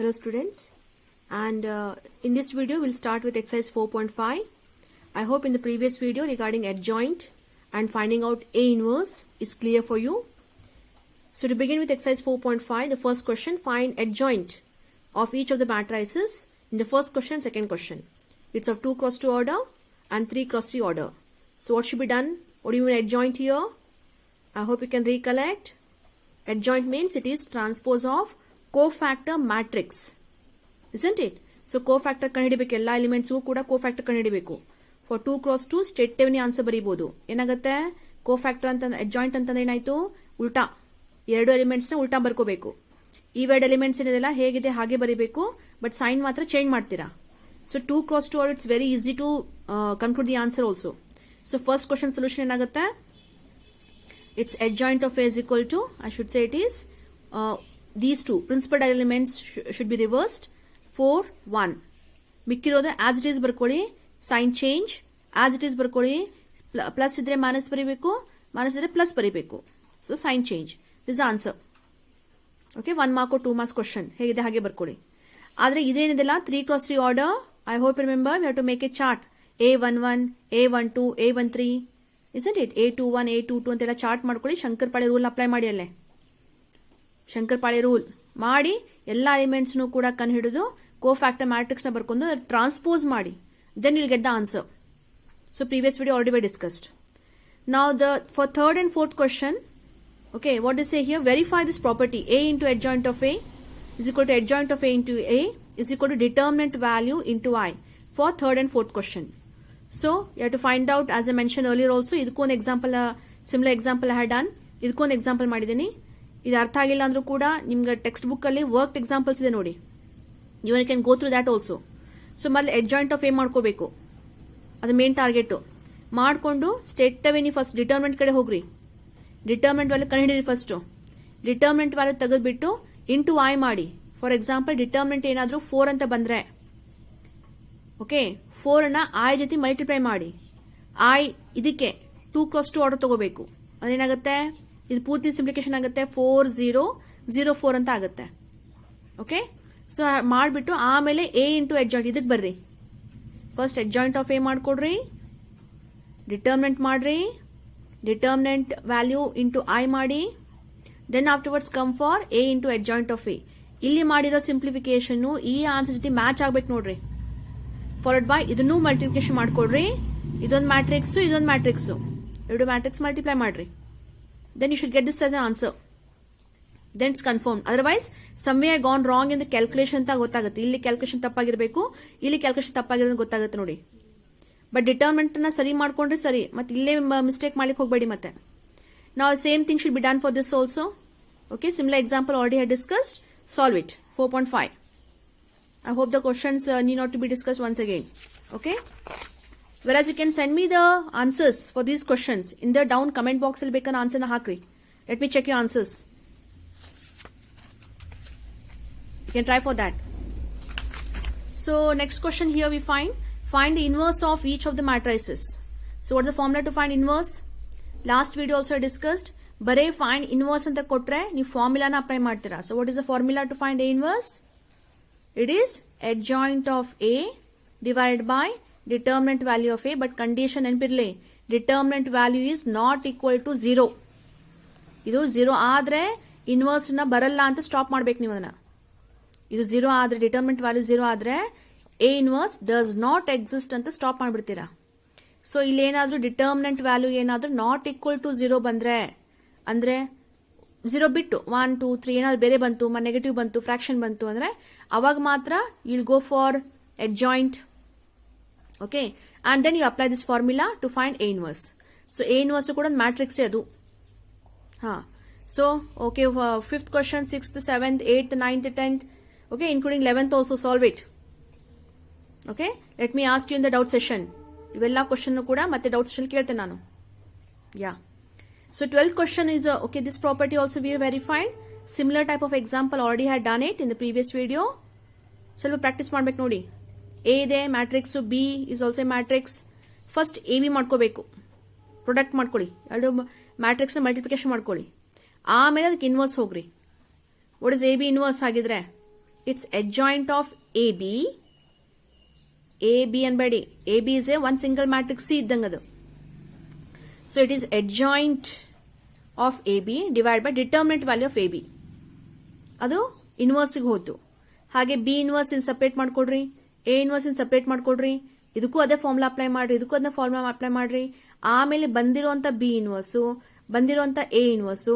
Hello students, and in this video we'll start with exercise 4.5. I hope in the previous video regarding adjoint and finding out A inverse is clear for you. So to begin with exercise 4.5, the first question, find adjoint of each of the matrices in the first question, second question. It's of 2 cross 2 order and 3 cross 3 order. So what should be done? What do you mean adjoint here? I hope you can recollect. Adjoint means it is transpose of cofactor matrix, isn't it? So cofactor ಕಂಡುಹಿಡಿಬೇಕು, ಎಲ್ಲ elements ಕೂಡ cofactor ಕಂಡುಹಿಡಿಬೇಕು. For 2 cross 2 straight answer ಬರೀಬಹುದು. ಏನಾಗುತ್ತೆ cofactor ಅಂತ adjoint ಅಂತಂದ್ರೆ ಏನಾಯ್ತು, ಉಲ್ಟಾ ಎರಡು ಎಲಿಮೆಂಟ್ಸ್ ನ ಉಲ್ಟಾ ಬರ್ಕೋಬೇಕು. ಈ ಎರಡು ಎಲಿಮೆಂಟ್ಸ್ ಏನಿದೆಲ್ಲ ಹೇಗಿದೆ ಹಾಗೆ ಬರೀಬೇಕು, ಬಟ್ ಸೈನ್ ಮಾತ್ರ ಚೇಂಜ್ ಮಾಡ್ತೀರಾ. So 2 cross 2 it's very easy to conclude the answer also. So first question solution ಏನಾಗುತ್ತೆ, its adjoint of A is equal to, I should say it is these two principal elements should be reversed 4 1. ಮಿಕ್ಕಿರೋದು as it is ಬರ್ಕೊಳ್ಳಿ, sign change as it is ಬರ್ಕೊಳ್ಳಿ, plus ಇದ್ರೆ minus ಬರೀಬೇಕು, minus ಇದ್ರೆ plus ಬರೀಬೇಕು. So sign change, this answer. Okay, 1 mark 2 marks question ಹೇಗಿದೆ ಹಾಗೆ ಬರ್ಕೊಳ್ಳಿ. ಆದ್ರೆ ಇದೇನಿದೆಲ್ಲ 3 cross 3 order, I hope remember we have to make a chart. A11, A12, A13, isn't it? A21, A22 ಅಂತೆಲ್ಲ ಚಾರ್ಟ್ ಮಾಡ್ಕೊಳ್ಳಿ. ಶಂಕರ್ಪಾಳೆ ರೂಲ್ ಅಪ್ಲೈ ಮಾಡಿ, ಅಲ್ಲೇ ಶಂಕರ್ಪಾಳೆ ರೂಲ್ ಮಾಡಿ ಎಲ್ಲಾ ಎಲಿಮೆಂಟ್ಸ್ ಕೂಡ ಕಂಡು ಹಿಡಿದು ಕೋಫ್ಯಾಕ್ಟರ್ ಮ್ಯಾಟ್ರಿಕ್ಸ್ ನ ಬರ್ಕೊಂಡು ಟ್ರಾನ್ಸ್ಪೋಸ್ ಮಾಡಿ, then will get the answer. So previous video already we discussed. Now for third and fourth question, okay, what they say here, verify this property A into adjoint of A is equal to adjoint of A into A is equal to determinant value into I for third and fourth question. So you have to find out, as I mentioned earlier also, ಇದಕ್ಕೊಂದು example, similar example I had done. ಇದಕ್ಕೊಂದು example ಮಾಡಿದ್ದೀನಿ. ಇದು ಅರ್ಥ ಆಗಿಲ್ಲ ಅಂದ್ರೂ ಕೂಡ ನಿಮ್ಗೆ textbook ಅಲ್ಲಿ ವರ್ಕ್ ಎಕ್ಸಾಂಪಲ್ಸ್ ಇದೆ ನೋಡಿ, you can go through that also. So ಮೊದಲು adjoint of A ಮಾಡ್ಕೋಬೇಕು, ಅದು ಮೇನ್ ಟಾರ್ಗೆಟ್. ಮಾಡ್ಕೊಂಡು ಸ್ಟೇಟ್ ಅವೇ ನೀವು ಫಸ್ಟ್ ಡಿಟರ್ಮಿನೆಂಟ್ ಕಡೆ ಹೋಗ್ರಿ. ಡಿಟರ್ಮಿನೆಂಟ್ ವ್ಯಾಲ್ಯೂ ಕಂಡುಹಿಡಿರಿ. ಫಸ್ಟ್ ಡಿಟರ್ಮಿನೆಂಟ್ ವ್ಯಾಲ್ಯೂ ತೆಗೆದ್ಬಿಟ್ಟು ಇಂಟು ಐ ಮಾಡಿ. ಫಾರ್ ಎಕ್ಸಾಂಪಲ್ ಡಿಟರ್ಮಿನೆಂಟ್ ಏನಾದ್ರೂ 4 ಅಂತ ಬಂದ್ರೆ, ಓಕೆ, 4 ಅನ್ನ ಐ ಜೊತೆ ಮಲ್ಟಿಪ್ಲೈ ಮಾಡಿ. ಐ ಇದಕ್ಕೆ 2 cross 2 ಆರ್ಡರ್ ತಗೋಬೇಕು. ಅದೇನಾಗುತ್ತೆ, ಇದು ಪೂರ್ತಿ ಸಿಂಪ್ಲಿಕೇಶನ್ ಆಗುತ್ತೆ, 4 0 0 4 ಅಂತ ಆಗುತ್ತೆ. ಓಕೆ, ಸೊ ಮಾಡ್ಬಿಟ್ಟು ಆಮೇಲೆ A ಇಂಟು adjoint ಇದಕ್ಕೆ ಬರ್ರಿ. ಫಸ್ಟ್ adjoint ಆಫ್ A ಮಾಡ್ಕೊಡ್ರಿ, ಡಿಟರ್ಮಿನೆಂಟ್ ಮಾಡ್ರಿ, ಡಿಟರ್ಮಿನೆಂಟ್ ವ್ಯಾಲ್ಯೂ ಇಂಟು ಐ ಮಾಡಿ, then afterwards come for A into adjoint of A. ಇಲ್ಲಿ ಮಾಡಿರೋ ಸಿಂಪ್ಲಿಫಿಕೇಶನ್ ಈ ಆನ್ಸರ್ ಜೊತೆ ಮ್ಯಾಚ್ ಆಗ್ಬೇಕು ನೋಡ್ರಿ. ಫಾಲೋಡ್ ಬೈ ಇದನ್ನು ಮಲ್ಟಿಪ್ಲಿಕೇಶನ್ ಮಾಡ್ಕೊಡ್ರಿ. ಇದೊಂದು ಮ್ಯಾಟ್ರಿಕ್ಸ್, ಇದೊಂದು ಮ್ಯಾಟ್ರಿಕ್ಸ್, ಎರಡು ಮ್ಯಾಟ್ರಿಕ್ಸ್ ಮಲ್ಟಿಪ್ಲೈ ಮಾಡ್ರಿ. Then you should get this as an answer. Then it's confirm. Otherwise someway gone wrong in the calculation ಅಂತ ಗೊತ್ತಾಗುತ್ತೆ. ಇಲ್ಲಿ ಕ್ಯಾಲ್ಕುಲೇಷನ್ ತಪ್ಪಾಗಿರ್ಬೇಕು, ಇಲ್ಲಿ ಕ್ಯಾಲ್ಕುಲೇಷನ್ ತಪ್ಪಾಗಿರೋದು ಗೊತ್ತಾಗುತ್ತೆ ನೋಡಿ. ಬಟ್ ಡಿಟರ್ಮಿನೆಂಟ್ ನ ಸರಿ ಮಾಡ್ಕೊಂಡ್ರೆ ಸರಿ, ಮತ್ತೆ ಇಲ್ಲೇ ಮಿಸ್ಟೇಕ್ ಮಾಡ್ಲಿಕ್ಕೆ ಹೋಗಬೇಡಿ. ಮತ್ತೆ ನಾವು same thing should be done for this also. Okay, similar example already had discussed. Solve it. 4.5. I hope the questions need not to be discussed once again. Okay. Whereas you can send me the answers for these questions in the down comment box. I'll make an answer na hakri. Let me check your answers. You can try for that. So next question here we find the inverse of each of the matrices. So what's the formula to find inverse? Last video also I discussed. ಬರೇ find inverse ಅಂತ ಕೊಟ್ರೆ ನೀವು ಫಾರ್ಮುಲಾನ apply ಮಾಡ್ತೀರಾ. So what is the formula to find A inverse? It is adjoint of A divided by determinant value of A. But condition ನೆನಪಿರ್ಲಿ, determinant value is not equal to 0. ಇದು 0 ಆದ್ರೆ inverse ನ ಬರಲ್ಲ ಅಂತ ಸ್ಟಾಪ್ ಮಾಡ್ಬೇಕು ನೀವು ಅದನ್ನ. ಇದು 0 ಆದ್ರೆ, ಡಿಟರ್ಮಿನೆಂಟ್ ವ್ಯಾಲ್ಯೂ 0 ಆದ್ರೆ A inverse does not exist ಅಂತ ಸ್ಟಾಪ್ ಮಾಡ್ಬಿಡ್ತೀರಾ. ಸೊ ಇಲ್ಲಿ ಏನಾದ್ರೂ ಡಿಟರ್ಮಿನೆಂಟ್ ವ್ಯಾಲ್ಯೂ ಏನಾದ್ರೂ ನಾಟ್ ಈಕ್ವಲ್ ಟು 0 ಬಂದ್ರೆ, ಅಂದ್ರೆ 0 ಬಿಟ್ಟು 1 2 3 ಏನಾದ್ರು ಬೇರೆ ಬಂತು, ನೆಗೆಟಿವ್ ಬಂತು, ಫ್ರಾಕ್ಷನ್ ಬಂತು ಅಂದ್ರೆ ಅವಾಗ ಮಾತ್ರ you'll go for adjoint. Okay, and then you apply this formula to find A inverse. So A inverse ಕೂಡ ಮ್ಯಾಟ್ರಿಕ್ಸ್ ಅದು. ಹಾ, so okay, 5th question, 6th, 7th, 8th, 9th, 10th, okay, including 11th also solve it. Okay, let me ask you in the doubt session. ಇವೆಲ್ಲ question ಕೂಡ ಮತ್ತೆ doubt session ಕೇಳ್ತೇನೆ ನಾನು. Yeah, so 12th question is okay, this property also we have verified. Similar type of example already had done it in the previous video. ಸ್ವಲ್ಪ practice ಮಾಡ್ಬೇಕು ನೋಡಿ. A ಇದೆ matrix, B is also a matrix. First AB ಮಾಡ್ಕೋಬೇಕು, product ಮಾಡ್ಕೊಳ್ಳಿ, ಎರಡು matrix ನ multiplication ಮಾಡ್ಕೊಳ್ಳಿ, ಆಮೇಲೆ ಅದಕ್ಕೆ ಇನ್ವರ್ಸ್ ಹೋಗ್ರಿ. ವಾಟ್ ಇಸ್ AB ಇನ್ವರ್ಸ್ ಆಗಿದ್ರೆ it's adjoint of AB. AB ಅನ್ಬೇಡಿ, AB is a one single matrix C ಇದ್ದಂಗದು. So it is adjoint of AB divided by determinant value of AB. ಅದು inverse ಗೆ ಹೋಯ್ತು. ಹಾಗೆ B inverse in separate ಮಾಡ್ಕೊಡ್ರಿ, A inverse in separate ಮಾಡ್ಕೊಡ್ರಿ, ಇದಕ್ಕೂ ಅದೇ formula apply ಮಾಡ್ರಿ, ಇದಕ್ಕೂ ಅದೇ ಫಾರ್ಮುಲಾ ಅಪ್ಲೈ ಮಾಡ್ರಿ. ಆಮೇಲೆ ಬಂದಿರುವಂತ B ಇನ್ವರ್ಸ್, ಬಂದಿರುವಂತ A ಇನ್ವರ್ಸ್,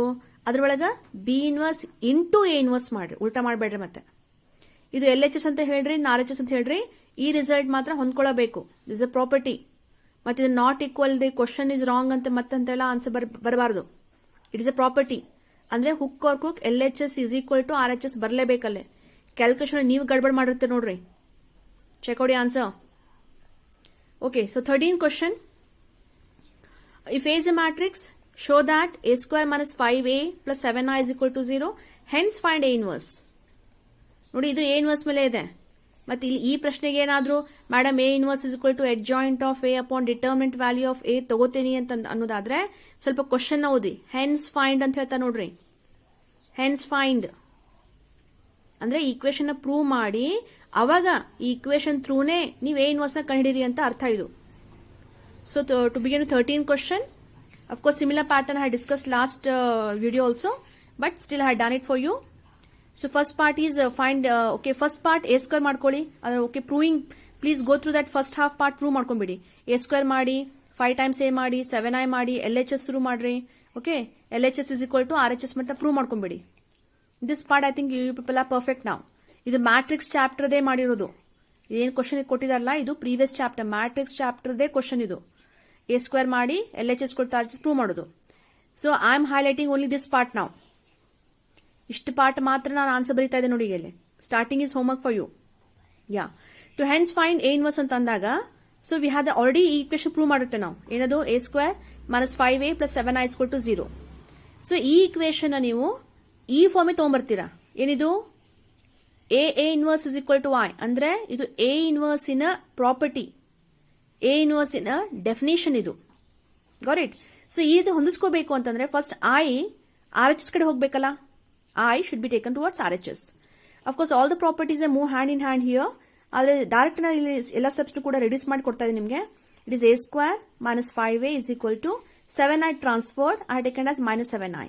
ಅದ್ರೊಳಗ B inverse into A inverse ಮಾಡ್ರಿ, ಉಲ್ಟಾ ಮಾಡಬೇಡ್ರಿ. ಮತ್ತೆ ಇದು LHS ಅಂತ ಹೇಳ್ರಿ, RHS ಅಂತ ಹೇಳ್ರಿ, ಈ ರಿಸಲ್ಟ್ ಮಾತ್ರ ಹೊಂದ್ಕೊಳ್ಳಬೇಕು. This a property. ಮತ್ತೆ ಇದು ನಾಟ್ ಈಕ್ವಲ್ ರೀ, ಕ್ವಶನ್ ಇಸ್ ರಾಂಗ್ ಅಂತ ಮತ್ತಂತೆಲ್ಲ ಆನ್ಸರ್ ಬರಬಾರ್ದು. It is a property. ಅಂದ್ರೆ hook or crook LHS is equal to RHS ಬರಲೇಬೇಕಲ್ಲೇ. ಕ್ಯಾಲ್ಕುಲೇಷನ್ ನೀವು ಗಡ್ಬಡ್ ಮಾಡಿರ್ತೀರಿ ನೋಡ್ರಿ. Check out the answer. Okay, so 13th question. If A is a matrix, show that A square minus 5A plus 7I is equal to 0. Hence find A inverse. ನೋಡಿ, ಇದು A inverse ಮೇಲೆ ಇದೆ. ಮತ್ತೆ ಇಲ್ಲಿ ಈ ಪ್ರಶ್ನೆಗೆ ಏನಾದ್ರು madam A inverse is equal to adjoint of A upon determinant value of A ತಗೋತೀನಿ ಅಂತ ಅನ್ನೋದಾದ್ರೆ ಸ್ವಲ್ಪ ಕ್ವಶನ್ ಓದಿ. ಹೆನ್ಸ್ ಫೈಂಡ್ ಅಂತ ಹೇಳ್ತಾ ನೋಡ್ರಿ. ಹೆನ್ಸ್ ಫೈಂಡ್ ಅಂದ್ರೆ ಈಕ್ವೇಶನ್ ಪ್ರೂವ್ ಮಾಡಿ, ಅವಾಗ ಈ ಈಕ್ವೇಶನ್ ಥ್ರೂನೇ ನೀವು A inverse ನ ಕಂಡಿಡಿ ಅಂತ ಅರ್ಥ ಇದು. So to begin with 13th question, of course similar pattern I had discussed last video also, but still I had done it for you. So first part is find, okay, first part A square ಮಾಡ್ಕೊಳ್ಳಿ. Okay, proving, please go through that first half part, prove ಮಾಡ್ಕೊಂಬಿಡಿ. A square ಮಾಡಿ, 5 times A ಮಾಡಿ, 7I ಮಾಡಿ, LHS ಶುರು ಮಾಡ್ರಿ. Okay, LHS is equal to RHS ಮತ್ತೆ prove ಮಾಡ್ಕೊಂಬಿಡಿ. This part I think you people are perfect now. ಇದು matrix chapter they ಮಾಡಿರೋದು. ಇದೇನು ಕ್ವಶನ್ ಕೊಟ್ಟಿದಾರಲ್ಲ, ಇದು previous chapter matrix chapter they question ಇದು. A square ಮಾಡಿ, LHS ಕೊಟ್ಟು RHS ಪ್ರೂವ್ ಮಾಡೋದು. So I am highlighting only this part ನಾವು. ಇಷ್ಟು ಪಾರ್ಟ್ ಮಾತ್ರ ನಾನು ಆನ್ಸರ್ ಬರೀತಾ ಇದ್ದೆ ನೋಡಿ. ಇಲ್ಲಿ starting is homework for you. Yeah, to hence find A inverse ಅಂತ ಅಂದಾಗ, ಸೊ ವಿ ಹ್ಯಾವ್ ಆಲ್ರೆಡಿ ಈ ಈಕ್ವೇಶನ್ ಪ್ರೂವ್ ಮಾಡುತ್ತೆ ನಾವು. ಏನದು A square minus 5A plus 7I is equal to 0. So ಈ ಈಕ್ವೇಶನ್ ನೀವು ಈ ಫಾರ್ಮಿಗೆ ತಗೊಂಡ್ಬರ್ತೀರಾ. ಏನಿದು A inverse is equal to I ಅಂದ್ರೆ ಇದು A inverse ಇನ ಪ್ರಾಪರ್ಟಿ, A inverse ಇನ ಡೆಫಿನೇಷನ್ ಇದು. Got it? ಸೊ ಈ ರೀತಿ ಹೊಂದಿಸ್ಕೋಬೇಕು ಅಂತಂದ್ರೆ ಫಸ್ಟ್ I RHS ಕಡೆ ಹೋಗ್ಬೇಕಲ್ಲ. I should be taken towards RHS. Of course, all the properties are move hand in hand here. ಆದರೆ ಡೈರೆಕ್ಟ್ ನ ಇಲ್ಲಿ ಎಲ್ಲ ಸ್ಟೆಪ್ಸ್ ಕೂಡ ರೆಡ್ಯೂಸ್ ಮಾಡಿ ಕೊಡ್ತಾ ಇದೆ ನಿಮಗೆ. It is A square minus 5A is equal to 7I transferred. I taken as minus 7I.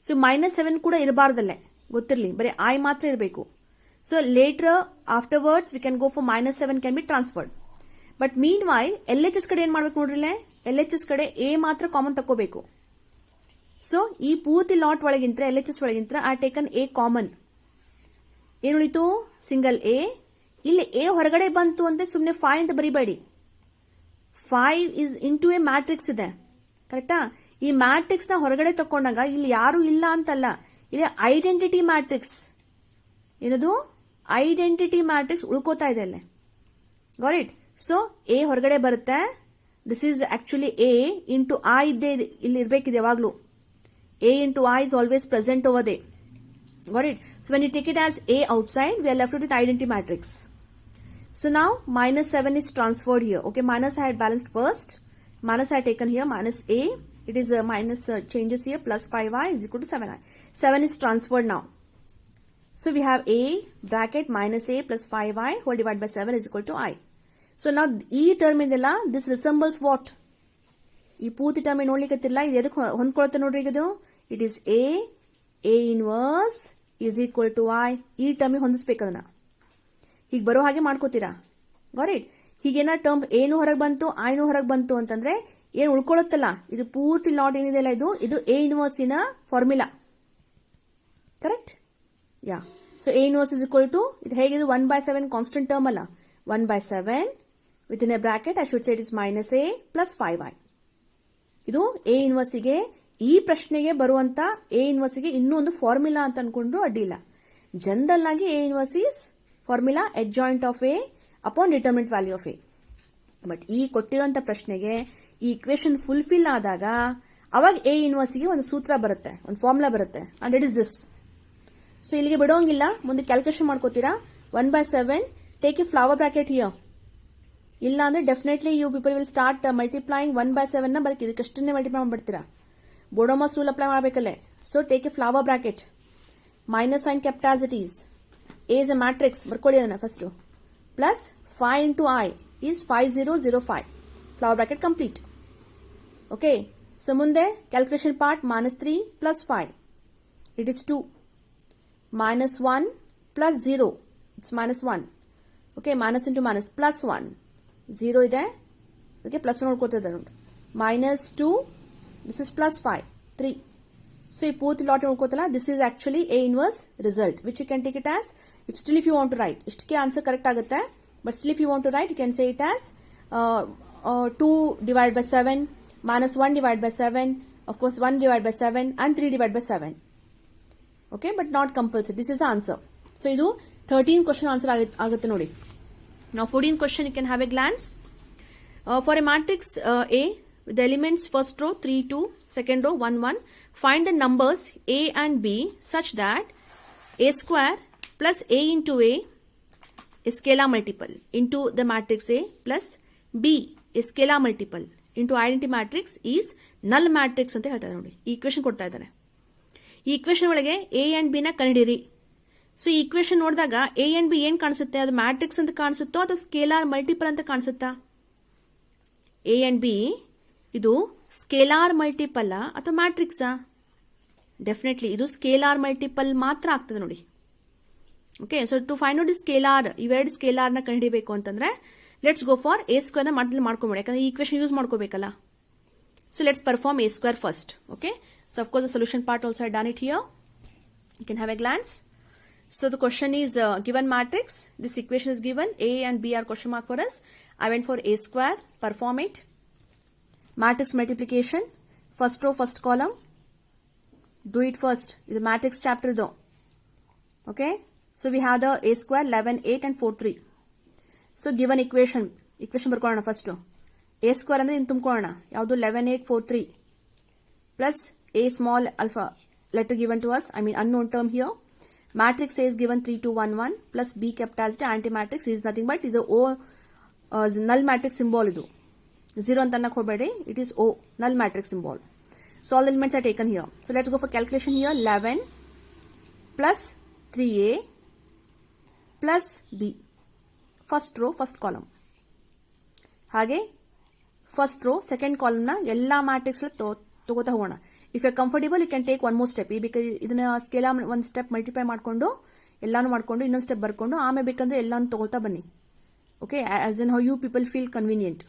So -7 ಕೂಡ ಇರಬಾರ್ದಲ್ಲೇ, ಗೊತ್ತಿರಲಿ, ಬರೀ I ಮಾತ್ರ ಇರಬೇಕು. So later afterwards we can go for -7 can be transferred. But meanwhile LHS ಕಡೆ ಏನ್ ಮಾಡ್ಬೇಕು ನೋಡ್ರಿಲ್ಲೇ, LHS ಕಡೆ A ಮಾತ್ರ ಕಾಮನ್ ತಕೋಬೇಕು. ಸೊ ಈ ಪೂರ್ತಿ ಲಾಟ್ ಒಳಗಿಂತ LHS ಒಳಗಿಂತ ಐ ಟೇಕನ್ A ಕಾಮನ್. ಏನು ಉಳಿತು? Single A. ಇಲ್ಲಿ A ಹೊರಗಡೆ ಬಂತು ಅಂತ ಸುಮ್ಮನೆ 5 ಅಂತ ಬರಿಬೇಡಿ. 5 ಇಸ್ ಇಂಟು ಎ ಮ್ಯಾಟ್ರಿಕ್ಸ್ ಇದೆ, ಕರೆಕ್ಟಾ? ಈ ಮ್ಯಾಟ್ರಿಕ್ಸ್ ನ ಹೊರಗಡೆ ತಕೊಂಡಾಗ ಇಲ್ಲಿ ಯಾರು ಇಲ್ಲ ಅಂತಲ್ಲ, ಇಲ್ಲಿ ಐಡೆಂಟಿಟಿ ಮ್ಯಾಟ್ರಿಕ್ಸ್. ಏನದು? ಐಡೆಂಟಿಟಿ ಮ್ಯಾಟ್ರಿಕ್ಸ್ ಉಳ್ಕೋತಾ ಇದೆ ಅಲ್ಲೇ. Got it? ಸೊ A ಹೊರಗಡೆ ಬರುತ್ತೆ. This is actually A into I ಇದ್ದೇ ಇಲ್ಲಿ ಇರ್ಬೇಕಿದೆ ಯಾವಾಗ್ಲೂ. A into I is always present over there. Got it? So when you take it as A outside, we are left with identity matrix. So now -7 is transferred here. Okay, minus I had balanced first. Minus I had taken here minus A. It is minus changes here, plus 5I is equal to 7I. 7 is transferred now. So we have A bracket minus A plus 5I whole divided by 7 is equal to I. So now ಈ term ಇದೆಲ್ಲ, this resembles what? ಈ ಪೂರ್ತಿ term ನೋಡ್ಲಿಕ್ಕತ್ತಿಲ್ಲ, ಇದು ಎದಕ್ಕೆ ಹೊಂದ್ಕೊಳತ್ತೆ ನೋಡ್ರಿ. ಇದು it is A inverse is equal to I. ಈ ಟರ್ಮಿಗೆ ಹೊಂದಿಸ್ಬೇಕು ಅದನ್ನ. ಹೀಗೆ ಬರೋ ಹಾಗೆ ಮಾಡ್ಕೋತೀರಾ. Got it? ಹೀಗೇನ ಟರ್ಮ್ ಏನು ಹೊರಗೆ ಬಂತು, ಐನು ಹೊರಗೆ ಬಂತು ಅಂತಂದ್ರೆ ಏನು ಉಳ್ಕೊಳತ್ತಲ್ಲ, ಇದು ಪೂರ್ತಿ ಲಾಟ್ ಏನಿದೆಯಲ್ಲ, ಇದು A inverse ಇನ formula. Correct? Yeah. So A inverse is equal to, ಇದು ಹೇಗಿದು 1/7 ಕಾನ್ಸ್ಟೆಂಟ್ ಟರ್ಮ್ ಅಲ್ಲ, 1/7 within a bracket I should say it is minus A plus 5I. ಇದು A inverse ಗೆ, ಈ ಪ್ರಶ್ನೆಗೆ ಬರುವಂತ A inverse ಗೆ ಇನ್ನೂ ಒಂದು ಫಾರ್ಮುಲಾ ಅಂತ ಅನ್ಕೊಂಡ್ರು ಅಡ್ಡಿಲ್ಲ. ಜನರಲ್ ಆಗಿ A inverse is formula adjoint of A upon determinant value of A. But ಈ ಕೊಟ್ಟಿರುವಂತ ಪ್ರಶ್ನೆಗೆ ಈ ಇಕ್ವೇಶನ್ ಫುಲ್ಫಿಲ್ ಆದಾಗ ಅವಾಗ A inverse ಗೆ ಒಂದು ಸೂತ್ರ ಬರುತ್ತೆ, ಒಂದು ಫಾರ್ಮುಲಾ ಬರುತ್ತೆ, and it is this. So ಇಲ್ಲಿಗೆ ಬಿಡೋಂಗಿಲ್ಲ, ಮುಂದೆ ಕ್ಯಾಲ್ಕುಲೇಷನ್ ಮಾಡ್ಕೋತೀರಾ. 1/7 take a flower bracket here. ಇಲ್ಲ ಅಂದ್ರೆ definitely you people will start multiplying 1/7 ನ ಬರೀ ಇದಕ್ಕಷ್ಟನ್ನೇ ಮಲ್ಟಿಪ್ಲೈ ಮಾಡ್ಬಿಡ್ತೀರಾ. ಬೋಡೋಮಾಸ್ ರೂಲ್ ಅಪ್ಲೈ ಮಾಡಬೇಕಲ್ಲೇ. So take a flower bracket, minus sign kept as it is. A is a matrix, ಬರ್ಕೊಳ್ಳಿ ಅದನ್ನ first. Plus 5 into I is 5005. Flower bracket complete. Okay. So ಮುಂದೆ calculation part -3 plus 5. It is 2. -1 plus 0. It's -1. Okay. Minus into minus plus 1. 0 ಇದೆ. Okay. Plus 1 ನೋಡ್ಕೋತಾ ನೋಡಿ. -2. This is plus 5. 3. So ಈ ಪೂರ್ತಿ lot ನೋಡ್ಕೋತಲ್ಲ, this is actually A inverse result, which you can take it as, if you want to write, ಇಷ್ಟಕ್ಕೆ answer correct ಆಗುತ್ತೆ, but still if you want to write, you can say it as 2 divided by 7, -1 divided by 7, of course 1 divided by 7, and 3 divided by 7. Okay, but not compulsory. This is the answer. So ಇದು 13 question answer ಆಗುತ್ತೆ ನೋಡಿ. Now 14th question you can have a glance. For a matrix A, with the elements first row 3 2, second row 1 1, find the numbers A and B such that A square plus A into A is scalar multiple into the matrix A plus B is scalar multiple into identity matrix is null matrix ಅಂತ ಹೇಳ್ತಾರೆ ನೋಡಿ. ಈ equation ಕೊಡ್ತಾ ಇದ್ದಾರೆ. ಈ equation ಒಳಗೆ A and B ನ ಕಂಡುಹಿಡಿಯಿರಿ. ಸೊ ಈ ಈಕ್ವೇಶನ್ ನೋಡಿದಾಗ A and B ಏನ್ ಕಾಣಿಸುತ್ತೆ, ಅದು ಮ್ಯಾಟ್ರಿಕ್ಸ್ ಅಂತ ಕಾಣಿಸುತ್ತೋ ಅಥವಾ ಸ್ಕೇಲಾರ್ ಮಲ್ಟಿಪಲ್ ಅಂತ ಕಾಣಿಸುತ್ತಾ? A and B ಇದು ಸ್ಕೇಲಾರ್ ಮಲ್ಟಿಪಲ್ ಅಥವಾ ಮ್ಯಾಟ್ರಿಕ್ಸಾ? ಡೆಫಿನೆಟ್ಲಿ ಇದು ಸ್ಕೇಲಾರ್ ಮಲ್ಟಿಪಲ್ ಮಾತ್ರ ಆಗ್ತದೆ ನೋಡಿ. Okay, so to find out the scalar, ಇವೆರಡು ಸ್ಕೇಲಾರ್ ನ ಕಂಡುಹಿಡಿಯಬೇಕು ಅಂತಂದ್ರೆ let's go for A square ನ ಮೊದಲು ಮಾಡ್ಕೊಬೇಡಿ, ಯಾಕಂದ್ರೆ ಈ ಈಕ್ವೇಶನ್ ಯೂಸ್ ಮಾಡ್ಕೋಬೇಕಲ್ಲ. So let's perform A square first. Okay, so of course the solution part also I done it here. You can have a glance. So the question is given matrix, this equation is given, A and B are question mark for us. I went for A square, perform it. Matrix multiplication, first row first column, do it first. This is matrix chapter though. Okay, so we have the A square 11 8 and 4 3. So given equation ಬರ್ಕೊಳ್ಳೋಣ first. A square ಅಂದ್ರೆ ಇನ್ನು ತುಂಬಿಕೊಳ್ಳೋಣ, ಯಾವುದು 11 8 4 3 plus A small alpha letter given to us, I mean unknown term here. Matrix A is given 3 2 1 1 plus B kept as the anti-matrix is nothing but ಇದು O null matrix symbol ಇದು. 0 ಅಂತ ಅನ್ನಕ್ಕೆ ಹೋಗಬೇಡಿ, it is O null matrix symbol. So all the elements are taken here. So let's go for calculation here. 11 plus 3A plus B. First row first column. ಹಾಗೆ first row second column ನ ಎಲ್ಲಾ matrix ತಗೋತಾ ಹೋಗೋಣ. If you are comfortable, you can take one more step. because ಇದನ್ನ scalar ಒಂದು step multiply ಮಾಡ್ಕೊಂಡು ಎಲ್ಲಾನು ಮಾಡ್ಕೊಂಡು ಇನ್ನೊಂದು ಸ್ಟೆಪ್ ಬರ್ಕೊಂಡು ಆಮೇಲೆ ಬೇಕಂದ್ರೆ ಎಲ್ಲಾನು ತಗೊಳ್ತಾ ಬನ್ನಿ. Okay, as in how you people feel convenient.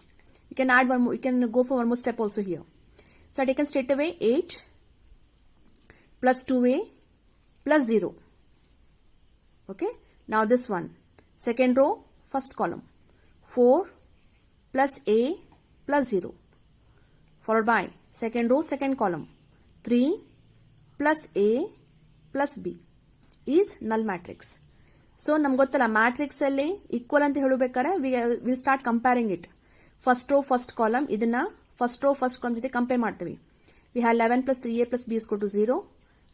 You can add one more, you can go for one more step also here. So I taken straight away 8 plus 2A plus 0. Okay, now this one, second row first column, 4 plus A plus 0, followed by second row second column, 3 plus A plus B is null matrix. So ನಮ್ಗೆ ಗೊತ್ತಲ್ಲ matrix ಅಲ್ಲಿ equal ಅಂತ ಹೇಳಬೇಕಾದ್ರೆ will start comparing it. First row first column ಇದನ್ನ first row first column ಜೊತೆ compare ಮಾಡ್ತೀವಿ. We have 11 plus 3A plus B is equal to 0.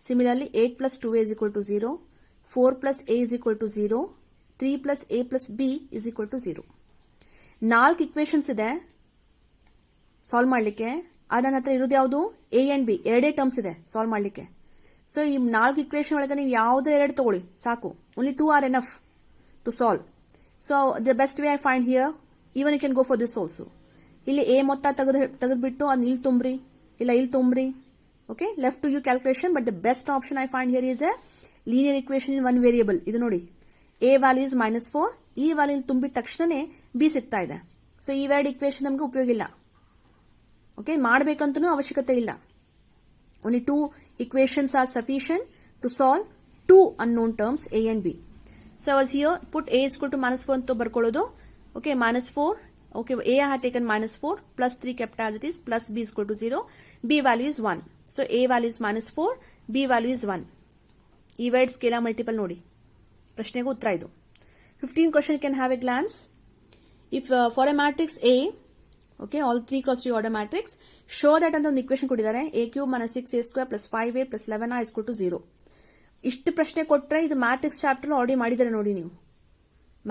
Similarly 8 plus 2A is equal to 0. 4 plus A is equal to 0. 3 plus A plus B is equal to 0. 4 equations ಇದೆ solve ಮಾಡ್ಲಿಕ್ಕೆ. ನನ್ನ ಹತ್ರ ಇರೋದು ಯಾವುದು? A and B ಎರಡೇ terms ಇದೆ solve ಮಾಡ್ಲಿಕ್ಕೆ. So ಈ 4 ಇಕ್ವೇಶನ್ ಒಳಗೆ ನೀವು ಯಾವುದೇ ಎರಡು ತಗೊಳ್ಳಿ ಸಾಕು. Only 2 are enough to solve. So the best way I find here, even you can go for this also. ಇಲ್ಲಿ A ಮೊತ್ತ ತೆಗೆದ್ಬಿಟ್ಟು ಅದನ್ನ ಇಲ್ಲಿ ತುಂಬ್ರಿ, ಇಲ್ಲ ಇಲ್ಲಿ ತುಂಬ್ರಿ. Okay, left to you calculation, but the best option I find here is a linear equation in one variable. ಇದು ನೋಡಿ, A value is -4, ಈ ವ್ಯಾಲ್ಯೂ ತುಂಬಿದ ತಕ್ಷಣನೇ B ಸಿಗ್ತಾ ಇದೆ. ಸೊ ಇವೆರಡು ಇಕ್ವೇಶನ್ ನಮಗೆ ಉಪಯೋಗ ಇಲ್ಲ. ಓಕೆ, ಮಾಡಬೇಕಂತನೂ ಅವಶ್ಯಕತೆ ಇಲ್ಲ. Only 2 equations are sufficient to solve 2 unknown terms A and B. So I was here, put A is equal to -4 ಅಂತ ಬರ್ಕೊಳ್ಳೋದು. Okay, -4. Okay, A I had taken -4 plus 3 kept as it is plus B is equal to 0. B value is 1. So A value is -4, B value is 1. ಇವೆರಡು scalar multiple ನೋಡಿ. ಪ್ರಶ್ನೆಗೆ ಉತ್ತರ ಇದು. 15th question you can have a glance. If for a matrix A, okay, all 3 cross 3 order matrix, show that ಅಂತ ಒಂದು equation ಕೊಟ್ಟಿದ್ದಾರೆ. A cube minus 6A square plus 5A plus 11A is equal to 0. ಇಷ್ಟು ಪ್ರಶ್ನೆ ಕೊಟ್ರೆ ಇದು matrix chapter already ಮಾಡಿದ್ದಾರೆ ನೋಡಿ ನೀವು.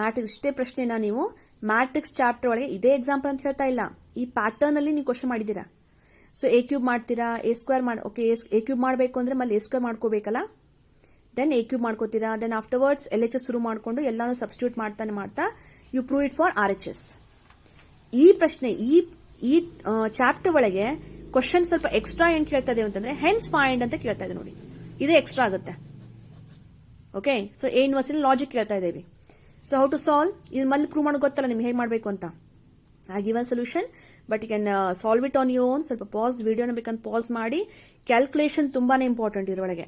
ಮ್ಯಾಟ್ರಿಕ್ಸ್ ಇಷ್ಟೇ ಪ್ರಶ್ನೆನ ನೀವು ಮ್ಯಾಟ್ರಿಕ್ಸ್ ಚಾಪ್ಟರ್ ಒಳಗೆ ಇದೇ ಎಕ್ಸಾಂಪಲ್ ಅಂತ ಹೇಳ್ತಾ ಇಲ್ಲ, ಈ ಪ್ಯಾಟರ್ನ್ ಅಲ್ಲಿ ನೀವು ಕ್ವಶನ್ ಮಾಡಿದ್ದೀರಾ. ಸೊ A ಕ್ಯೂಬ್ ಮಾಡ್ತೀರಾ, A square okay A cube ಮಾಡಬೇಕು ಅಂದ್ರೆ ಮಲ್ಲಿ A ಸ್ಕ್ವೇರ್ ಮಾಡ್ಕೋಬೇಕಲ್ಲ. ದೆನ್ ಎ ಕ್ಯೂಬ್ ಮಾಡ್ಕೋತೀರಾ. ದೆನ್ ಆಫ್ಟರ್ವರ್ಡ್ಸ್ LHS ಶುರು ಮಾಡ್ಕೊಂಡು ಎಲ್ಲಾನು ಸಬ್ಸ್ಟಿಟ್ಯೂಟ್ ಮಾಡ್ತಾ you prove it for RHS. ಈ ಪ್ರಶ್ನೆ ಈ ಚಾಪ್ಟರ್ ಒಳಗೆ ಕ್ವಶನ್ ಸ್ವಲ್ಪ ಎಕ್ಸ್ಟ್ರಾ ಏನ್ ಕೇಳ್ತಾ ಇದೆ ಅಂತಂದ್ರೆ ಹೆನ್ಸ್ ಫೈಂಡ್ ಅಂತ ಕೇಳ್ತಾ ಇದೆ ನೋಡಿ. ಇದೇ ಎಕ್ಸ್ಟ್ರಾ ಆಗುತ್ತೆ. Okay, so A inverse logic ಕೇಳ್ತಾ ಇದ್ದೇವೆ. ಸೊ ಹೌ ಟು ಸಾಲ್ವ್ ಇದು ಮೊದಲು ಪ್ರೂವ್ ಮಾಡೋದು ಗೊತ್ತಲ್ಲ ನಿಮ್ಗೆ ಹೇಗೆ ಮಾಡಬೇಕು ಅಂತ. I give a solution but you can solve it on you own. ಸ್ವಲ್ಪ ಪಾಸ್ ವಿಡಿಯೋನ ಬೇಕಂತ ಪಾಸ್ ಮಾಡಿ. ಕ್ಯಾಲ್ಕುಲೇಷನ್ ತುಂಬಾನೇ ಇಂಪಾರ್ಟೆಂಟ್ ಇದರೊಳಗೆ.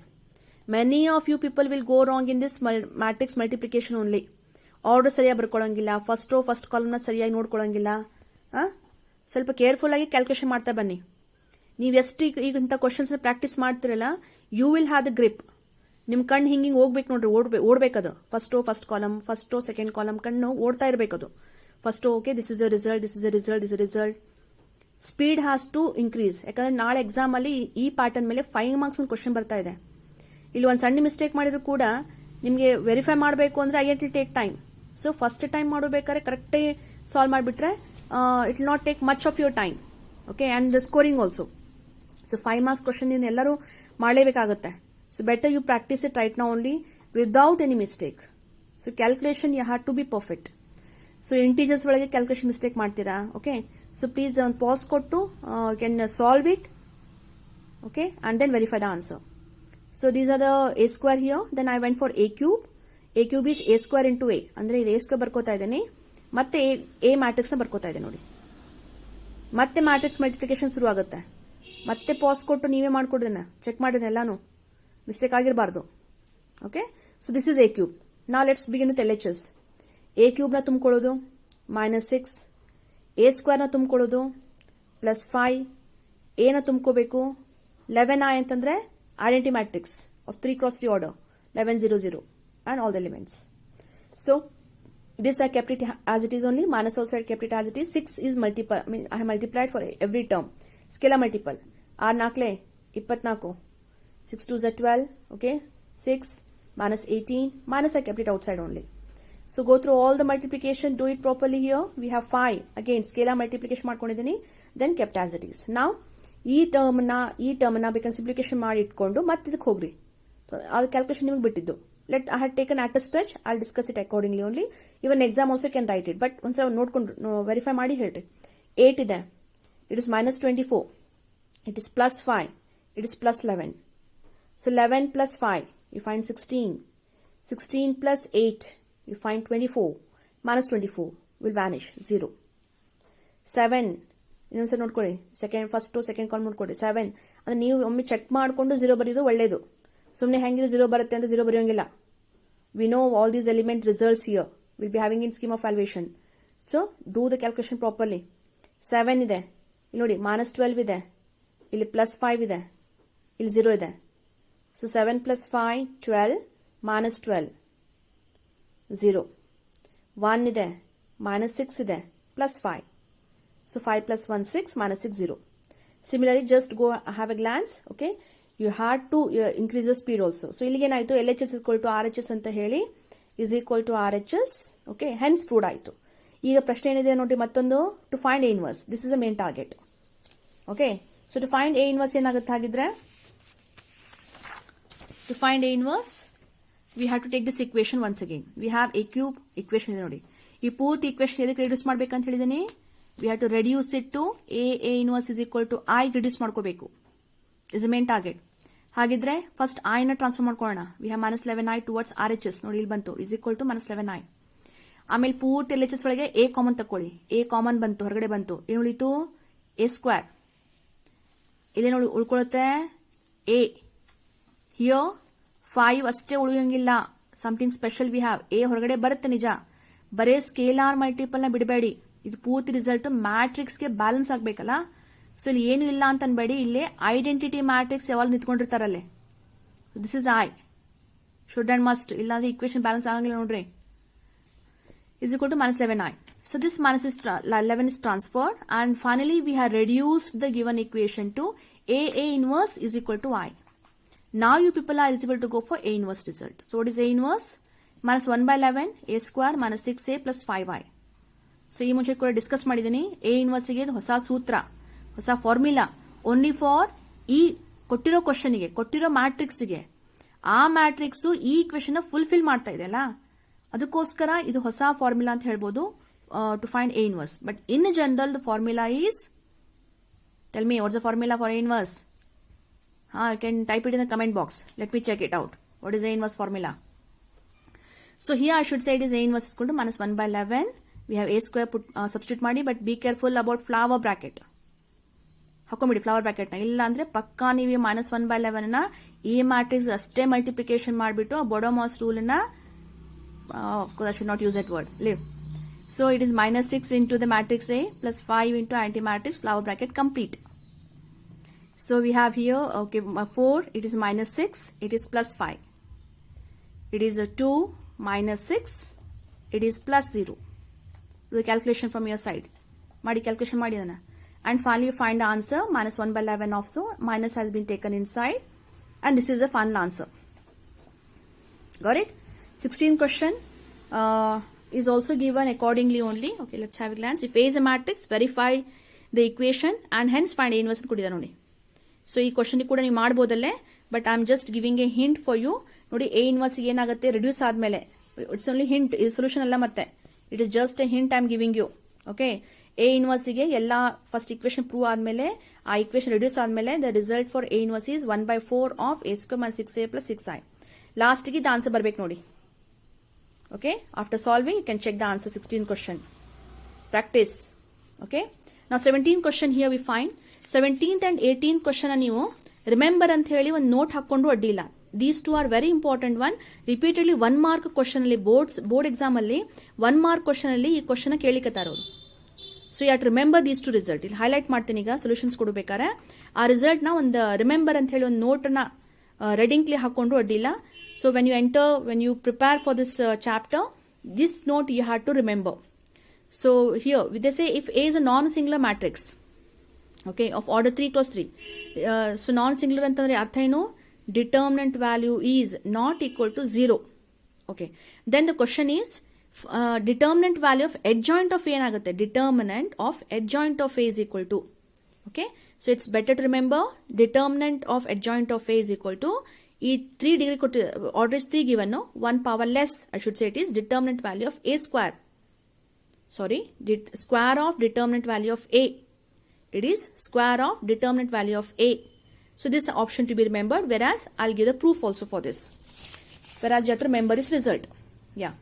Many of you people will go wrong in this matrix multiplication only. Order ಸರಿಯಾಗಿ ಬರ್ಕೊಳ್ಳೋಂಗಿಲ್ಲ, ಫಸ್ಟ್ ಕಾಲಮ್ನ ಸರಿಯಾಗಿ ನೋಡ್ಕೊಳ್ಳೋಂಗಿಲ್ಲ. ಸ್ವಲ್ಪ ಕೇರ್ಫುಲ್ ಆಗಿ ಕ್ಯಾಲ್ಕುಲೇಷನ್ ಮಾಡ್ತಾ ಬನ್ನಿ. ನೀವು ಎಷ್ಟು ಈಗ ಇಂಥ ಕ್ವಶನ್ಸ್ ಪ್ರಾಕ್ಟೀಸ್ ಮಾಡ್ತಿರಲ್ಲ, you will have the grip. ನಿಮ್ ಕಣ್ಣು ಹಿಂಗಿಂಗ್ ಹೋಗ್ಬೇಕು ನೋಡ್ರಿ, ಓಡ್ಬೇಕದು. ಫಸ್ಟ್ ಕಾಲಮ್, ಸೆಕೆಂಡ್ ಕಾಲಮ್ ಕಣ್ಣು ಓಡ್ತಾ ಇರಬೇಕದು. Okay, this is a result. Speed has to increase. ಯಾಕಂದ್ರೆ ನಾಳೆ ಎಕ್ಸಾಮ್ ಅಲ್ಲಿ ಈ ಪ್ಯಾಟರ್ನ್ ಮೇಲೆ 5 ಮಾರ್ಕ್ಸ್ ಒಂದು ಕ್ವಶನ್ ಬರ್ತಾ ಇದೆ. ಇಲ್ಲಿ ಒಂದು ಸಣ್ಣ ಮಿಸ್ಟೇಕ್ ಮಾಡಿದ್ರು ಕೂಡ ನಿಮ್ಗೆ ವೆರಿಫೈ ಮಾಡಬೇಕು ಅಂದ್ರೆ I will take time. So first time ಮಾಡಬೇಕಾದ್ರೆ ಕರೆಕ್ಟ್ ಸಾಲ್ವ್ ಮಾಡಿಬಿಟ್ರೆ it will not take much of your time. Okay, and the scoring also. So 5 marks question ಎಲ್ಲರೂ ಮಾಡಲೇಬೇಕಾಗುತ್ತೆ. So better you practise it right now only without any mistake. So calculation you have to be perfect. So integers ಒಳಗೆ calculation mistake ಮಾಡ್ತೀರಾ. Okay, so please ಒಂದು pause ಕೊಟ್ಟು can solve it. Okay, and then verify the answer. So these are the a square here. Then I went for a cube. A cube is a square into a. ಅಂದ್ರೆ ಇದು a square ಬರ್ಕೋತಾ ಇದ್ದೇನೆ, ಮತ್ತೆ a matrix ನ ಬರ್ಕೋತಾ ಇದೆ ನೋಡಿ. ಮತ್ತೆ matrix multiplication ಶುರು ಆಗುತ್ತೆ. ಮತ್ತೆ ಪಾಸ್ ಕೊಟ್ಟು ನೀವೇ ಮಾಡ್ಕೊಡ್ದೇನೆ, ಚೆಕ್ ಮಾಡಿದ್ರೆ ಎಲ್ಲಾನು ಮಿಸ್ಟೇಕ್ ಆಗಿರಬಾರ್ದು. Okay, so this is a cube. ನಾ let's begin with LHS. a cube ನ ತುಂಬಿಕೊಳ್ಳೋದು -6, a square ನ ತುಂಬಿಕೊಳ್ಳೋದು +5, a ನ ತುಂಬಿಕೋಬೇಕು. 11i ಅಂತಂದ್ರೆ identity matrix of 3 cross 3 order 11 0 0 and all the elements. So this I kept it as it is only. Minus also I kept it as it is. 6 is multiple. I mean I have multiplied for every term. Scalar multiple. 6 4 24. 6 2 is 12. Okay, 6 minus 18 minus I kept it outside only. So go through all the multiplication. Do it properly here. We have 5. Again scalar multiplication ಮಾಡ್ಕೊಂಡಿದ್ದೀನಿ. Then kept as it is. Now ಈ ಟರ್ಮ್ನ ಬೇಕಂದ್ರೆ simplification ಮಾಡಿ ಇಟ್ಕೊಂಡು ಮತ್ತೆ ಇದಕ್ಕೆ ಹೋಗ್ರಿ. ಅದು calculation ನಿಮಗೆ ಬಿಟ್ಟಿದ್ದು. Let I had taken at a stretch. I discuss it accordingly only. Even exam also can write it. But ಒಂದ್ಸಲ ನೋಡ್ಕೊಂಡು ವೆರಿಫೈ ಮಾಡಿ ಹೇಳ್ರಿ. 8 ಇದೆ, it is -24, it is +5, it is +11. So 11 + 5 you find 16, 16 + 8 you find 24, -24 will vanish 0. 7 ಇನ್ನೊಂದ್ಸರಿ ನೋಡ್ಕೊಳ್ಳಿ, first second ಕಾಲ್ ನೋಡ್ಕೊಳ್ಳಿ. 7 ಅಂದ್ರೆ ನೀವು ಒಮ್ಮೆ ಚೆಕ್ ಮಾಡ್ಕೊಂಡು 0 ಬರೆಯೋದು ಒಳ್ಳೇದು. ಸುಮ್ಮನೆ ಹೆಂಗಿದ್ರು 0 ಬರುತ್ತೆ ಅಂತ 0 ಬರೆಯೋಂಗಿಲ್ಲ. We know all these element results here will be having in scheme of valuation. So do the calculation properly. 7 ಇದೆ, ಇಲ್ಲಿ ನೋಡಿ -12 ಇದೆ, ಇಲ್ಲಿ +5 ಇದೆ, ಇಲ್ಲಿ 0 ಇದೆ. ಸೊ 7 + 5 12, -12 0. 1 ಇದೆ, -6 ಇದೆ, +5. So 5 + 1 6, -6 0. Similarly, just go have a glance. Okay, you had to increase your speed also. So ಇಲ್ಲಿಗೆ ಏನಾಯ್ತು, LHS = RHS ಅಂತ ಹೇಳಿ is equal to RHS. Okay, hence proved ಆಯ್ತು. ಈಗ ಪ್ರಶ್ನೆ ಏನಿದೆ ನೋಡಿ ಮತ್ತೊಂದು, to find A inverse. This is the main target. Okay, so to find A inverse ಏನಾಗುತ್ತೆ ಹಾಗಿದ್ರೆ, to find A inverse we have to take this equation once again. We have a cube equation ಇದೆ ನೋಡಿ. ಈ ಪೂರ್ತಿ equation ಎದಕ್ಕೆ reduce ಮಾಡ್ಬೇಕಂತ ಹೇಳಿದೀನಿ, we have to reduce it to A inverse is equal to I reduce ಮಾಡ್ಕೋಬೇಕು. is the main target. ಹಾಗಿದ್ರೆ first I ನ ಟ್ರಾನ್ಸ್ಫರ್ ಮಾಡ್ಕೊಳ್ಳೋಣ. we have -11i towards RHS ನೋಡಿ ಇಲ್ಲಿ ಬಂತು is equal to -11i. ಆಮೇಲೆ ಪೂರ್ತಿ LHS ಒಳಗೆ A ಕಾಮನ್ ತಕೊಳ್ಳಿ. A ಕಾಮನ್ ಬಂತು, ಹೊರಗಡೆ ಬಂತು. ಏನು ಉಳಿತು, A ಸ್ಕ್ವೇರ್. ಇಲ್ಲಿ ನೋಡಿ ಉಳ್ಕೊಳ್ಳುತ್ತೆ A. ಹಿಯರ್ 5 ಅಷ್ಟೇ ಉಳಿಯೋಂಗಿಲ್ಲ, something special we have. A ಹೊರಗಡೆ ಬರುತ್ತೆ ನಿಜ, ಬರೇ ಸ್ಕೇಲಾರ್ ಮಲ್ಟಿಪಲ್ ನ ಬಿಡಬೇಡಿ. ಇದು ಪೂರ್ತಿ ರಿಸಲ್ಟ್ ಮ್ಯಾಟ್ರಿಕ್ಸ್ ಗೆ ಬ್ಯಾಲೆನ್ಸ್ ಆಗ್ಬೇಕಲ್ಲ. ಸೊ ಇಲ್ಲಿ ಏನು ಇಲ್ಲ ಅಂತ ಅನ್ಬೇಡಿ, ಇಲ್ಲಿ ಐಡೆಂಟಿಟಿ ಮ್ಯಾಟ್ರಿಕ್ಸ್ ಯಾವಾಗ ನಿಂತ್ಕೊಂಡಿರ್ತಾರಲ್ಲೇ, this is I should and must. ಇಲ್ಲಾಂದ್ರೆ ಈಕ್ವೇಶನ್ ಬ್ಯಾಲೆನ್ಸ್ ಆಗಂಗಿಲ್ಲ ನೋಡ್ರಿ. is equal to -11i. So this -11 is transferred, and finally we have reduced the given equation to A inverse is equal to I. Now you people are eligible to go for A inverse result. So what is A inverse? -1/11 A square -6a plus 5i. So ಈ ಮುಂಚೆ ಕೂಡ discuss ಮಾಡಿದ್ದೀನಿ. A inverse ಗೆ ಹೊಸ ಸೂತ್ರ, ಹೊಸ formula, only for ಈ ಕೊಟ್ಟಿರೋ ಕ್ವಶನ್ಗೆ, ಕೊಟ್ಟಿರೋ ಮ್ಯಾಟ್ರಿಕ್ಸ್ಗೆ ಆ ಮ್ಯಾಟ್ರಿಕ್ಸ್ ಈ ಇಕ್ವೇಶನ್ ಫುಲ್ಫಿಲ್ ಮಾಡ್ತಾ ಇದೆಯಲ್ಲ, ಅದಕ್ಕೋಸ್ಕರ ಇದು ಹೊಸ ಫಾರ್ಮುಲಾ ಅಂತ ಹೇಳ್ಬೋದು to find A inverse. But in general the formula is, tell me what's the formula for A inverse? You can type it in the comment box. Let me check it out. What is A inverse formula? So here I should say it is A inverse is equal to minus 1 by 11. We have A square substitute ಮಾಡಿ, but be careful about flower bracket. ಹಾಕೊಂಬಿಡಿ flower bracket ನ. ಇಲ್ಲ ಅಂದ್ರೆ ಪಕ್ಕಾ ನೀವು minus 1 by 11 ನ ಈ matrix ಅಷ್ಟೇ ಮಲ್ಟಿಪ್ಲಿಕೇಶನ್ ಮಾಡಿಬಿಟ್ಟು ಬೊಡೋಮಾಸ್ ರೂಲ್ ನ, of course I should not use that word, leave. So it is minus 6 into the matrix A plus 5 into anti-matrix flower bracket complete. So we have here, okay, 4, it is minus 6, it is plus 5. It is a 2 minus 6, it is plus 0. Do the calculation from your side. Madi calculation madi adana. And finally you find the answer, minus 1 by 11 also, minus has been taken inside. And this is a final answer. Got it? 16th question is also given accordingly only. Okay, let's have a glance. If A is a matrix, verify the equation and hence find A inverse ಅಂತ ಕೊಟ್ಟಿದ್ದಾರೆ ನೋಡಿ. So ಈ question ಕೂಡ ನೀವು ಮಾಡಬಹುದಲ್ಲೇ, but I am just giving a hint for you. ನೋಡಿ, A inverse ಏನಾಗುತ್ತೆ reduce ಆದ್ಮೇಲೆ, ಇಟ್ಸ್ ಓನ್ಲಿ ಹಿಂಟ್, ಈ ಸೊಲ್ಯೂಷನ್ ಅಲ್ಲ, ಮತ್ತೆ it is just a hint I am giving you. Okay, A inverse ಗೆ ಎಲ್ಲಾ ಫಸ್ಟ್ ಇಕ್ವೇಶನ್ ಪ್ರೂವ್ ಆದ್ಮೇಲೆ, ಆ ಇಕ್ವೇಶನ್ ರಿಡ್ಯೂಸ್ ಆದ್ಮೇಲೆ the result for A inverse is 1/4 of a square minus 6a plus 6i. Last ಗೆ the answer ಬರ್ಬೇಕು ನೋಡಿ. Okay, after solving you can check the answer. 16 question practice. Okay, ನಾವು 17 question here we find. 17th and 18th question ನೀವು remember ಅಂತ ಹೇಳಿ ಒಂದು note ಹಾಕೊಂಡು ಅಡ್ಡಿಲ್ಲ. These two are very important one. Repeatedly 1 mark question ಅಲ್ಲಿ, ಬೋರ್ಡ್ ಎಕ್ಸಾಮ್ ಅಲ್ಲಿ 1 mark question ಅಲ್ಲಿ ಈ ಕ್ವಶನ್ ಕೇಳಿಕತ್ತಾರ ಅವರು. So you have to remember these two result. ಇಲ್ಲಿ ಹೈಲೈಟ್ ಮಾಡ್ತೀನಿ ಈಗ ಸೊಲ್ಯೂಷನ್ಸ್ ಕೊಡಬೇಕಾರೆ. ಆ ರಿಸಲ್ಟ್ ನ ಒಂದು ರಿಮೆಂಬರ್ ಅಂತ ಹೇಳಿ ಒಂದು ನೋಟ್ ನ ರೆಡಿಂಗ್ಲಿ ಹಾಕೊಂಡು ಅಡ್ಡಿಲ್ಲ. So when you prepare for this chapter, this note you have to remember. So here they say if A is a non-singular matrix, okay, of order 3 cross 3. So non-singular ಅಂತಂದ್ರೆ ಅರ್ಥ ಏನು? Determinant value is not equal to 0. Okay, then the question is determinant value of adjoint of A ಏನಾಗುತ್ತೆ? Determinant of adjoint of A is equal to. Okay, so it's better to remember determinant of adjoint of A is equal to ಈ 3 degree ಕೊಟ್ಟು order is 3 given, no, 1 power less, I should say it is determinant value of A square. Sorry, square of determinant value of A. It is square of determinant value of A. So this is an option to be remembered, whereas I'll give the proof also for this. Whereas you have to remember this result. Yeah.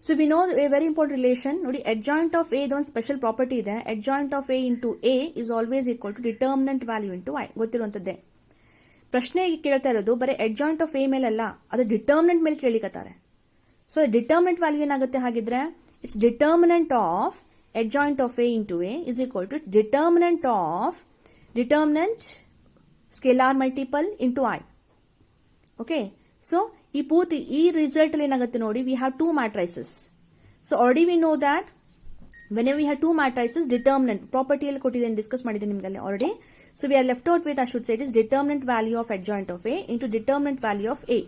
So we know a very important relation. Nodi, adjoint of A, the one special property there. Adjoint of A into A is always equal to determinant value into I. ಗೊತ್ತಿರುವಂತದ್ದೇ. ಪ್ರಶ್ನೆ ಕೇಳ್ತಾ ಇರೋದು ಬರೀ adjoint of A ಮೇಲಲ್ಲ, ಅದು determinant ಮೇಲೆ ಕೇಳಿಕತ್ತಾರೆ. So determinant value ಏನಾಗುತ್ತೆ ಹಾಗಿದ್ರೆ? It's determinant of adjoint of A into A is equal to its determinant scalar multiple into I. Okay, so ಈ result ಅಲ್ಲಿ ಏನಾಗುತ್ತೆ ನೋಡಿ, we have 2 matrices. So already we know that whenever we have 2 matrices, determinant property ಅಲ್ಲಿ ಕೊಟ್ಟಿದ್ದೇನೆ, discuss ಮಾಡಿದ್ದೇನೆ ನಿಮ್ಗಲ್ಲಿ already. So we are left out with, I should say it is determinant value of adjoint of A into determinant value of A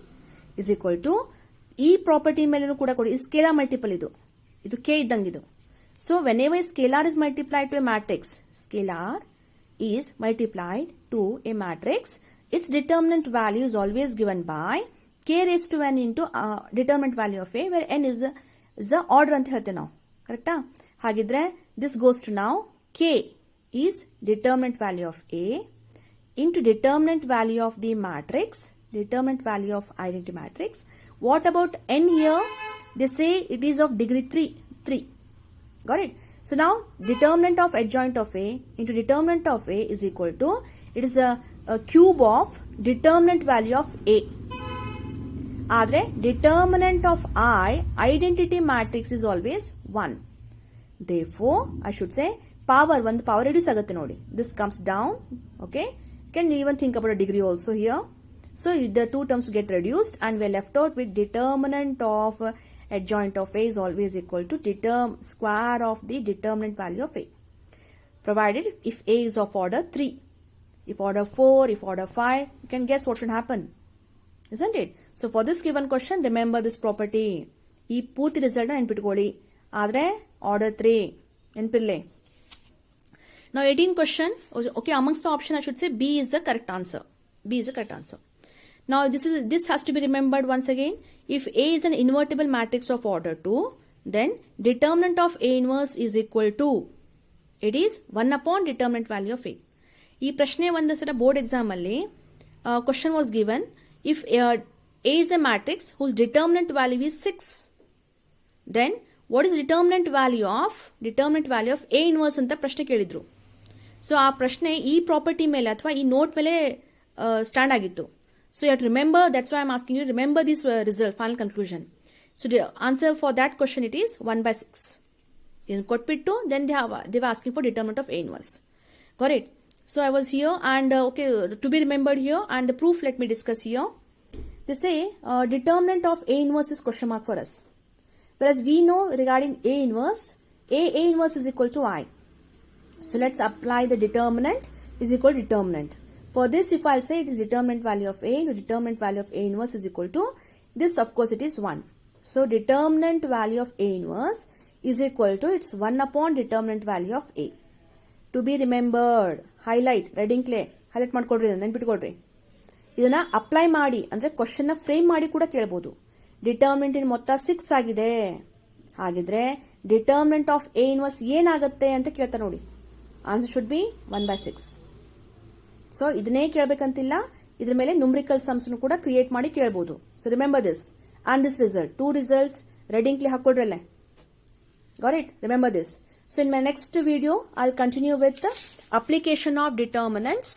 is equal to ಈ property ಮೇಲೂ ಕೂಡ ಕೊಡಿ, scalar multiple ಇದು K ಇದ್ದಂಗಿದು. So whenever scalar is multiplied to a matrix, scalar is multiplied to a matrix, its determinant value is always given by k raised to n into determinant value of A, where n is the order ಅಂತ ಹೇಳ್ತೇವೆ ನಾವು. ಕರೆಕ್ಟಾ? ಹಾಗಿದ್ರೆ this goes to now k is determinant value of A into determinant value of the matrix, determinant value of identity matrix. What about n here? They say it is of degree 3. Got it? So now determinant of adjoint of A into determinant of A is equal to, it is a cube of determinant value of A. Adre determinant of I identity matrix is always 1. Therefore I should say power reduce agutte nodi. This comes down. Okay, can even think about a degree also here. So the two terms get reduced and we're left out with determinant of adjoint of A is always equal to square of the determinant value of A, provided if A is of order 3. If order 4, if order 5, you can guess what should happen, isn't it? So for this given question, remember this property. ಈ ಪೂರ್ತಿ result ನೆನ್ಪಿಟ್ಕೊಳ್ಳಿ. ಆದ್ರೆ order 3 ನೆನ್ಪಿರ್ಲಿ. Now 18th question. Okay, amongst the option I should say B is the correct answer. B is the correct answer. Now this has to be remembered once again. If A is an invertible matrix of order 2, then determinant of A inverse is equal to, it is 1 upon determinant value of A. ಈ ಪ್ರಶ್ನೆ ಒಂದು ಸಲ board exam ಅಲ್ಲಿ question was given if A is a matrix whose determinant value is 6, then what is determinant value of A inverse ಅಂತ ಪ್ರಶ್ನೆ ಕೇಳಿದ್ರು. So ಆ ಪ್ರಶ್ನೆ ಈ ಪ್ರಾಪರ್ಟಿ ಮೇಲೆ ಅಥವಾ ಈ ನೋಟ್ ಮೇಲೆ ಸ್ಟ್ಯಾಂಡ್ ಆಗಿತ್ತು. So you have to remember, that's why I'm asking you, remember this result, final conclusion. So the answer for that question, it is 1/6. In Kotpittu, then they were asking for determinant of A inverse. Got it? So I was here and okay, to be remembered here, and the proof let me discuss here. They say determinant of A inverse is question mark for us. Whereas we know regarding A inverse is equal to I. So let's apply the determinant is equal to determinant. For this, if I'll say it is determinant value of A, determinant value of A inverse is equal to this, of course it is 1. So determinant value of A inverse is equal to, it's 1 upon determinant value of A. To be remembered, highlight, red ink clay, highlight ಮಾಡ್ಕೊಡ್ರಿ, ನೆನ್ಪಿಟ್ಕೊಡ್ರಿ. ಇದನ್ನ apply ಮಾಡಿ ಅಂದ್ರೆ question ನ frame ಮಾಡಿ ಕೂಡ ಕೇಳಬಹುದು. Determinant ಇನ್ ಮೊತ್ತ 6 ಆಗಿದೆ, ಹಾಗಿದ್ರೆ ಡಿಟರ್ಮಿನೆಂಟ್ ಆಫ್ A ಇನ್ವರ್ಸ್ ಏನಾಗುತ್ತೆ ಅಂತ ಕೇಳ್ತಾರೆ ನೋಡಿ. Answer should be 1/6. ಸೊ ಇದನ್ನೇ ಕೇಳಬೇಕಂತಿಲ್ಲ, ಇದ್ರ ಮೇಲೆ ನ್ಯೂಮರಿಕಲ್ ಸಮ್ಸ್ ಕೂಡ ಕ್ರಿಯೇಟ್ ಮಾಡಿ ಕೇಳಬಹುದು. So remember this and this result, 2 results red ink ಲಿ ಹಾಕೊಡ್ರಲ್ಲೇ. Got it? Remember this. So in my next video I will continue with application of determinants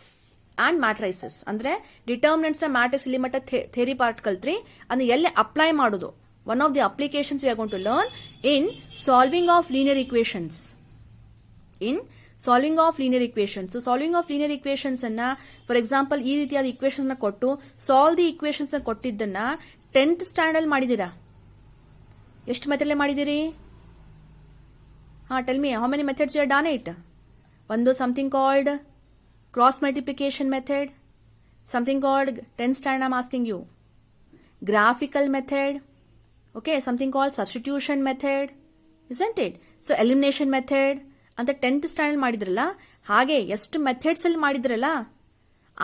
and matrices. ಅಂದ್ರೆ determinants matrix ಇಲ್ಲಿ ಮಟ್ಟ theory part ಕಲ್ತ್ರಿ, ಅದನ್ನ ಎಲ್ಲಿ apply ಮಾಡೋದು. One of the applications we are going to learn in solving of linear equations. Solving of linear equations. Solving of linear equations ಅನ್ನ, for example ಈ ರೀತಿಯಾದ equations ನ ಕೊಟ್ಟು ಸಾಲ್ವ್ ದಿ ಇಕ್ವೇಶನ್ಸ್ ನ ಕೊಟ್ಟಿದ್ದನ್ನ 10th standard ಮಾಡಿದೀರಾ? ಎಷ್ಟು method ಮಾಡಿದಿರಿ? Tell me how many methods you are done it. ಒಂದು something called cross multiplication method, something called 10th standard I'm asking you, graphical method, okay, something called substitution method, isn't it? So elimination method ಅಂತ 10th standard ಮಾಡಿದ್ರಲ್ಲ, ಹಾಗೆ ಎಷ್ಟು methods ಅಲ್ಲಿ ಮಾಡಿದ್ರಲ್ಲ,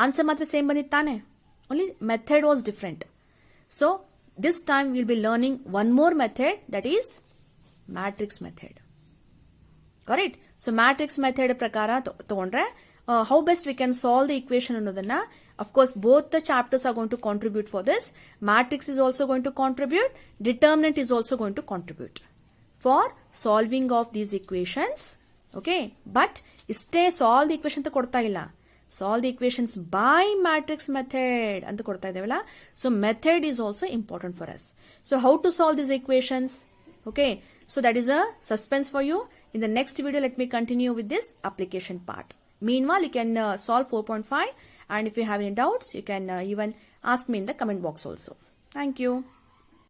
answer ಮಾತ್ರ same ಬಂದಿತ್ತಾನೆ, only method was different. So this time will be learning one more method, that is matrix method. Correct? So matrix method ಪ್ರಕಾರ ತಗೊಂಡ್ರೆ how best we can solve the equation ಅನ್ನೋದನ್ನ, of course both the chapters are going to contribute for this. Matrix is also going to contribute, determinant is also going to contribute for solving of these equations. Okay, but istay solve the equation ಅಂತ ಕೊಡ್ತಾ ಇಲ್ಲ, solve the equations by matrix method ಅಂತ ಕೊಡ್ತಾ ಇದ್ದೇವಲ್ಲ. So method is also important for us. So how to solve these equations? Okay, so that is a suspense for you. In the next video let me continue with this application part. Meanwhile, you can solve 4.5, and if you have any doubts, you can even ask me in the comment box also. Thank you.